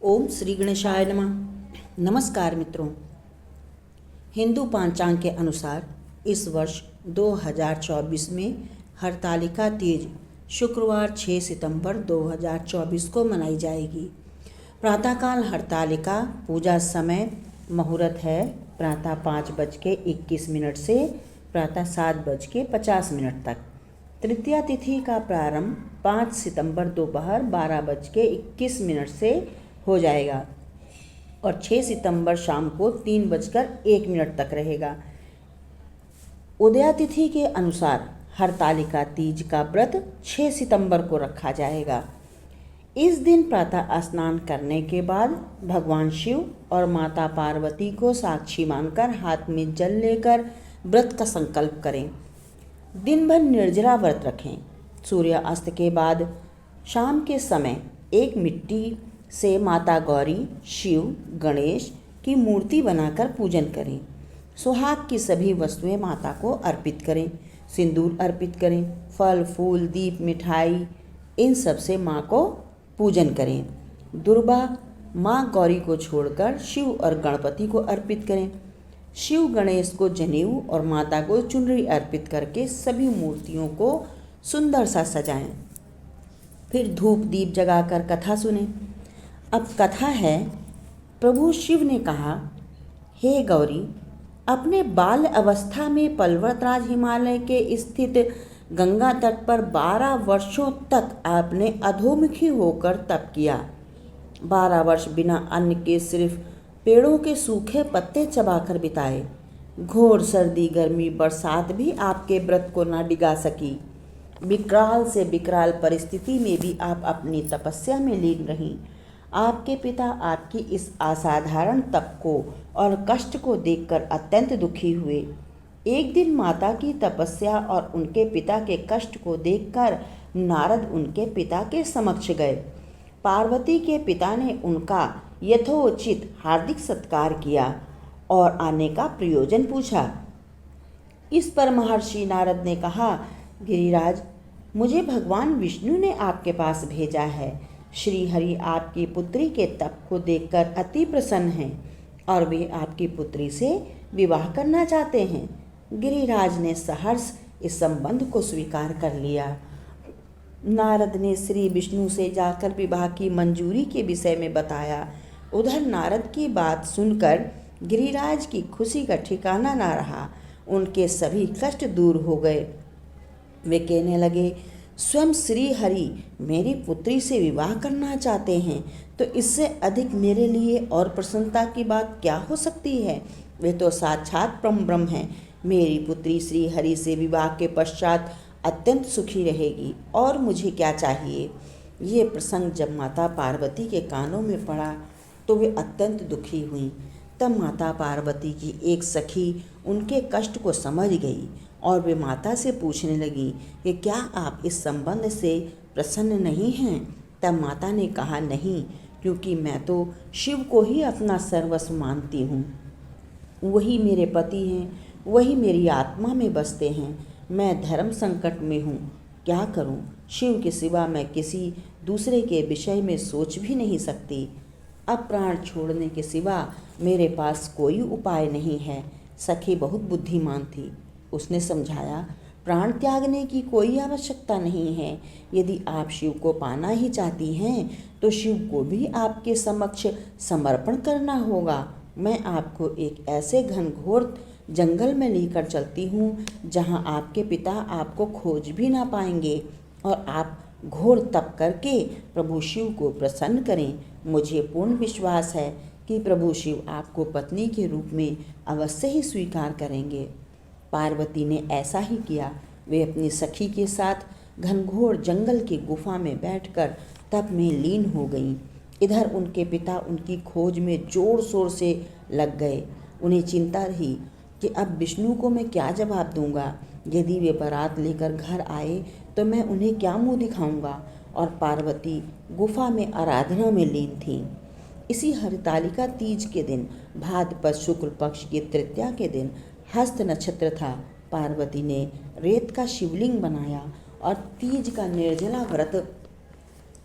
ओम श्री गणेशाय नमः। नमस्कार मित्रों, हिंदू पंचांग के अनुसार इस वर्ष 2024 में हरतालिका तीज शुक्रवार 6 सितंबर 2024 को मनाई जाएगी। प्रातःकाल हरतालिका पूजा समय मुहूर्त है प्रातः 5:21 से प्रातः 7:50 तक। तृतीया तिथि का प्रारंभ 5 सितंबर दोपहर 12:21 से हो जाएगा और 6 सितंबर शाम को 3:01 तक रहेगा। उदया तिथि के अनुसार हरतालिका तीज का व्रत 6 सितंबर को रखा जाएगा। इस दिन प्रातः स्नान करने के बाद भगवान शिव और माता पार्वती को साक्षी मानकर हाथ में जल लेकर व्रत का संकल्प करें। दिन भर निर्जला व्रत रखें। सूर्यास्त के बाद शाम के समय एक मिट्टी से माता गौरी, शिव, गणेश की मूर्ति बनाकर पूजन करें। सुहाग की सभी वस्तुएं माता को अर्पित करें। सिंदूर अर्पित करें। फल, फूल, दीप, मिठाई इन सब से माँ को पूजन करें। दुर्बा माँ गौरी को छोड़कर शिव और गणपति को अर्पित करें। शिव गणेश को जनेऊ और माता को चुनरी अर्पित करके सभी मूर्तियों को सुंदर सा सजाएं। फिर धूप दीप जगाकर कथा सुनें। अब कथा है, प्रभु शिव ने कहा, हे गौरी, अपने बाल अवस्था में पर्वतराज हिमालय के स्थित गंगा तट पर 12 वर्षों तक आपने अधोमुखी होकर तप किया। 12 वर्ष बिना अन्न के सिर्फ पेड़ों के सूखे पत्ते चबाकर बिताए। घोर सर्दी, गर्मी, बरसात भी आपके व्रत को न डिगा सकी। विकराल से विकराल परिस्थिति में भी आप अपनी तपस्या में लीन रहीं। आपके पिता आपकी इस असाधारण तप को और कष्ट को देखकर अत्यंत दुखी हुए। एक दिन माता की तपस्या और उनके पिता के कष्ट को देखकर नारद उनके पिता के समक्ष गए। पार्वती के पिता ने उनका यथोचित हार्दिक सत्कार किया और आने का प्रयोजन पूछा। इस पर महर्षि नारद ने कहा, गिरिराज, मुझे भगवान विष्णु ने आपके पास भेजा है। श्री हरि आपकी पुत्री के तप को देखकर अति प्रसन्न हैं और वे आपकी पुत्री से विवाह करना चाहते हैं। गिरिराज ने सहर्ष इस संबंध को स्वीकार कर लिया। नारद ने श्री विष्णु से जाकर विवाह की मंजूरी के विषय में बताया। उधर नारद की बात सुनकर गिरिराज की खुशी का ठिकाना ना रहा। उनके सभी कष्ट दूर हो गए। वे कहने लगे, स्वयं श्री हरि मेरी पुत्री से विवाह करना चाहते हैं तो इससे अधिक मेरे लिए और प्रसन्नता की बात क्या हो सकती है। वे तो साक्षात परम ब्रह्म हैं। मेरी पुत्री श्री हरि से विवाह के पश्चात अत्यंत सुखी रहेगी और मुझे क्या चाहिए। ये प्रसंग जब माता पार्वती के कानों में पड़ा तो वे अत्यंत दुखी हुईं। तब माता पार्वती की एक सखी उनके कष्ट को समझ गई और वे माता से पूछने लगी कि क्या आप इस संबंध से प्रसन्न नहीं हैं। तब माता ने कहा, नहीं, क्योंकि मैं तो शिव को ही अपना सर्वस्व मानती हूँ। वही मेरे पति हैं, वही मेरी आत्मा में बसते हैं। मैं धर्म संकट में हूँ, क्या करूँ। शिव के सिवा मैं किसी दूसरे के विषय में सोच भी नहीं सकती। अब प्राण छोड़ने के सिवा मेरे पास कोई उपाय नहीं है। सखी बहुत बुद्धिमान थी। उसने समझाया, प्राण त्यागने की कोई आवश्यकता नहीं है। यदि आप शिव को पाना ही चाहती हैं तो शिव को भी आपके समक्ष समर्पण करना होगा। मैं आपको एक ऐसे घनघोर जंगल में लेकर चलती हूँ जहाँ आपके पिता आपको खोज भी ना पाएंगे और आप घोर तप करके प्रभु शिव को प्रसन्न करें। मुझे पूर्ण विश्वास है कि प्रभु शिव आपको पत्नी के रूप में अवश्य ही स्वीकार करेंगे। पार्वती ने ऐसा ही किया। वे अपनी सखी के साथ घनघोर जंगल की गुफा में बैठकर तप में लीन हो गईं। इधर उनके पिता उनकी खोज में जोर शोर से लग गए। उन्हें चिंता रही कि अब विष्णु को मैं क्या जवाब दूंगा। यदि वे बारात लेकर घर आए तो मैं उन्हें क्या मुंह दिखाऊंगा। और पार्वती गुफा में आराधना में लीन थीं। इसी हरतालिका तीज के दिन भाद्रपद शुक्ल पक्ष की तृतीया के दिन हस्त नक्षत्र था। पार्वती ने रेत का शिवलिंग बनाया और तीज का निर्जला व्रत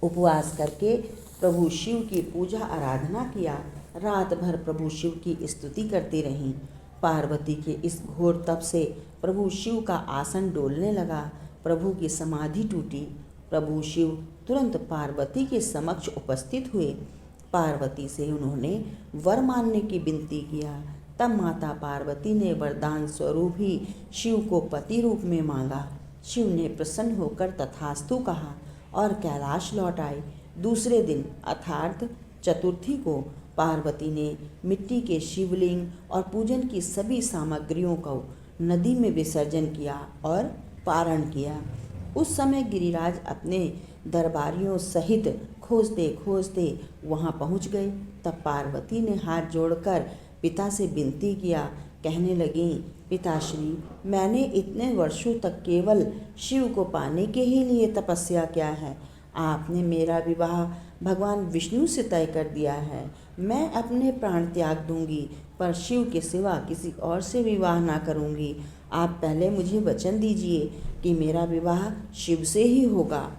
उपवास करके प्रभु शिव की पूजा आराधना किया। रात भर प्रभु शिव की स्तुति करती रहीं। पार्वती के इस घोर तप से प्रभु शिव का आसन डोलने लगा। प्रभु की समाधि टूटी। प्रभु शिव तुरंत पार्वती के समक्ष उपस्थित हुए। पार्वती से उन्होंने वर मांगने की विनती किया। तब माता पार्वती ने वरदान स्वरूप ही शिव को पति रूप में मांगा। शिव ने प्रसन्न होकर तथास्तु कहा और कैलाश लौट आए। दूसरे दिन अर्थात चतुर्थी को पार्वती ने मिट्टी के शिवलिंग और पूजन की सभी सामग्रियों को नदी में विसर्जन किया और पारण किया। उस समय गिरिराज अपने दरबारियों सहित खोजते खोजते वहां पहुंच गए। तब पार्वती ने हाथ जोड़कर पिता से विनती किया। कहने लगी, पिताश्री, मैंने इतने वर्षों तक केवल शिव को पाने के ही लिए तपस्या किया है। आपने मेरा विवाह भगवान विष्णु से तय कर दिया है। मैं अपने प्राण त्याग दूंगी, पर शिव के सिवा किसी और से विवाह ना करूंगी। आप पहले मुझे वचन दीजिए कि मेरा विवाह शिव से ही होगा।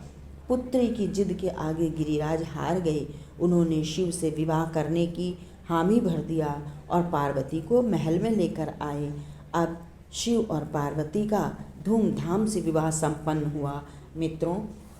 पुत्री की जिद के आगे गिरिराज हार गए। उन्होंने शिव से विवाह करने की हामी भर दिया और पार्वती को महल में लेकर आए। अब शिव और पार्वती का धूमधाम से विवाह संपन्न हुआ। मित्रों,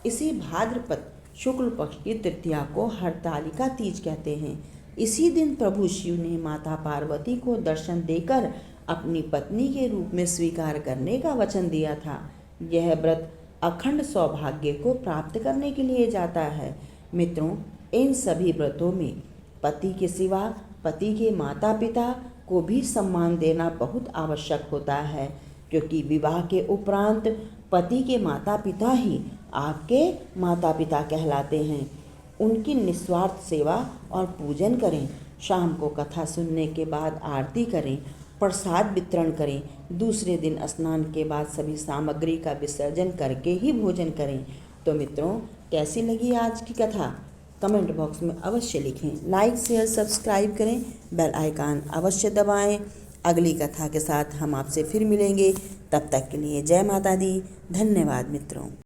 इसी भाद्रपद शुक्ल पक्ष की तृतीया को हरतालिका तीज कहते हैं। इसी दिन प्रभु शिव ने माता पार्वती को दर्शन देकर अपनी पत्नी के रूप में स्वीकार करने का वचन दिया था। यह व्रत अखंड सौभाग्य को प्राप्त करने के लिए जाता है। मित्रों, इन सभी व्रतों में पति के सिवा पति के माता पिता को भी सम्मान देना बहुत आवश्यक होता है, क्योंकि विवाह के उपरांत पति के माता पिता ही आपके माता पिता कहलाते हैं। उनकी निस्वार्थ सेवा और पूजन करें। शाम को कथा सुनने के बाद आरती करें, प्रसाद वितरण करें। दूसरे दिन स्नान के बाद सभी सामग्री का विसर्जन करके ही भोजन करें। तो मित्रों, कैसी लगी आज की कथा? कमेंट बॉक्स में अवश्य लिखें। लाइक, शेयर, सब्सक्राइब करें, बेल आइकन अवश्य दबाएं। अगली कथा के साथ हम आपसे फिर मिलेंगे। तब तक के लिए जय माता दी। धन्यवाद मित्रों।